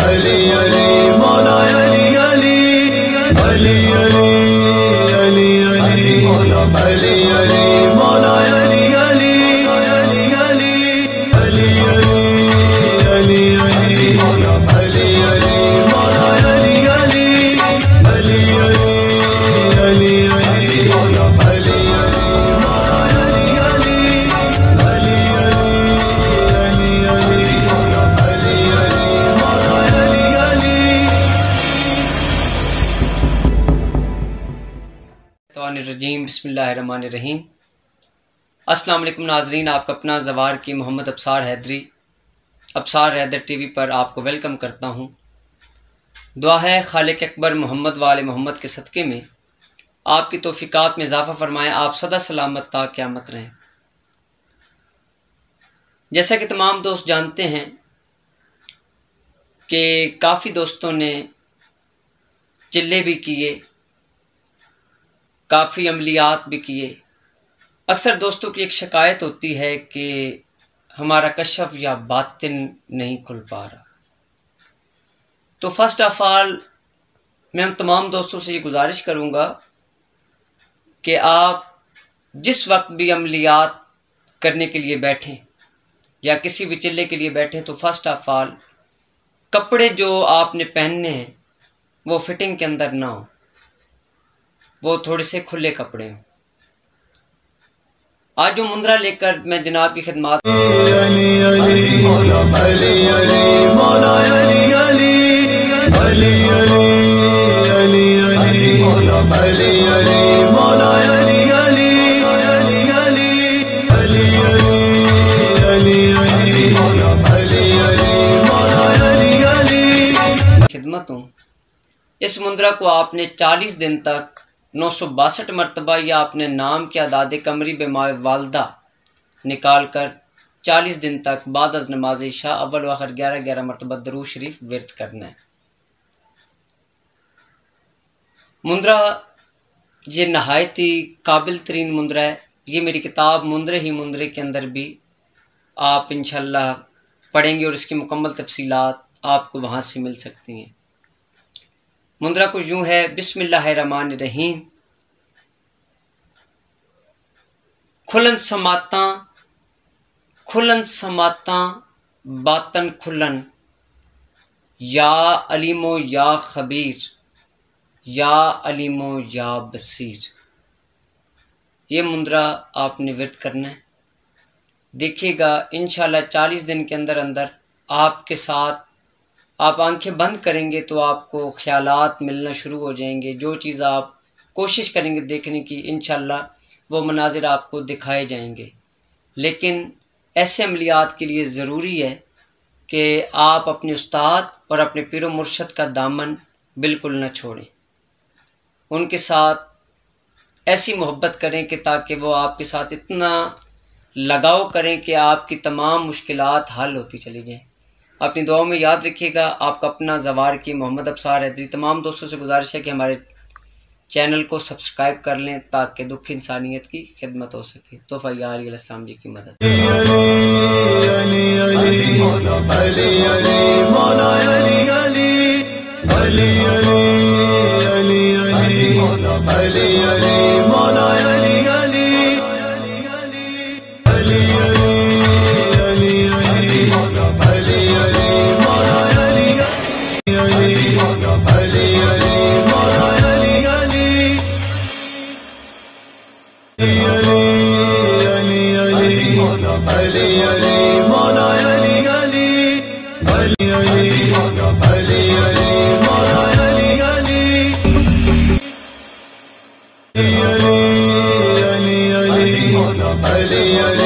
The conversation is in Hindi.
अली अली मौला अली अली अली अली अली अली मौला अली अली मौला अली अली अली अली अली अली अली मौला अली अली मौला अली अली अली अली अली मौला अली अली मौला अली अली अली अली अली मौला अली अली मौला अली अली। रजीम बिस्मिल्लाहिर्रहमानिर्रहीम। अस्सलाम वालेकुम नाजरीन, आपका अपना ज़वार की मोहम्मद अब्सार हैदरी अब्सार हैदर टीवी पर आपको वेलकम करता हूँ। दुआ है खालिक अकबर मोहम्मद वाले मोहम्मद के सदक़े में आपकी तौफ़ीक़ात में इजाफ़ा फरमाएँ, आप सदा सलामत ता क़यामत रहें। जैसा कि तमाम दोस्त जानते हैं कि काफ़ी दोस्तों ने चिल्ले भी किए, काफ़ी अमलियात भी किए। अक्सर दोस्तों की एक शिकायत होती है कि हमारा कशफ या बातिन नहीं खुल पा रहा। तो फर्स्ट ऑफ ऑल मैं उन तमाम दोस्तों से ये गुजारिश करूँगा कि आप जिस वक्त भी अमलियात करने के लिए बैठें या किसी भी चिल्ले के लिए बैठें, तो फर्स्ट ऑफ ऑल कपड़े जो आपने पहनने हैं वो फिटिंग के अंदर ना हो, वो थोड़े से खुले कपड़े हों। आज जो मुंद्रा लेकर मैं जनाब की खिदमत खिदमत हूँ, इस मुंद्रा को आपने 40 दिन तक 962 मरतबा या अपने नाम के अदाद कमरी बेमाए वालदा निकाल कर 40 दिन तक बाद अज़ नमाज इशा अव्वल व आखिर 11-11 मरतबा दरूद शरीफ विर्द करना है। मुंद्रा ये नहायत ही काबिल तरीन मुंद्रा है। ये मेरी किताब मुंद्रे ही मुंद्रे के अंदर भी आप इंशाल्लाह पढ़ेंगे और इसकी मुकम्मल तफसीलात आपको वहाँ से मिल सकती हैं। मुंद्रा को यूँ है, बिस्मिल्लाहिर्रहमानिर्रहीम। खुलन समाता बातन खुलन, या अलीमो या खबीर, या अलीमो या बसीर। ये मुंद्रा आपने विर्द करना है। देखिएगा इंशाल्लाह 40 दिन के अंदर अंदर आपके साथ आप आंखें बंद करेंगे तो आपको ख्यालात मिलना शुरू हो जाएंगे। जो चीज़ आप कोशिश करेंगे देखने की, इंशाल्लाह वो मनाजिर आपको दिखाए जाएंगे। लेकिन ऐसे अमलियात के लिए ज़रूरी है कि आप अपने उस्ताद और अपने पीरो मुर्शद का दामन बिल्कुल न छोड़ें। उनके साथ ऐसी मोहब्बत करें कि ताकि वो आपके साथ इतना लगाव करें कि आपकी तमाम मुश्किलात हल होती चली जाएं। अपनी दुआओं में याद रखिएगा। आपका अपना ज़वार की मोहम्मद अब्सार हैदरी। तमाम दोस्तों से गुजारिश है कि हमारे चैनल को सब्सक्राइब कर लें ताकि दुख इंसानियत की खिदमत हो सके। तोहफ़ा यार अलैहिस्सलाम जी की मदद। अली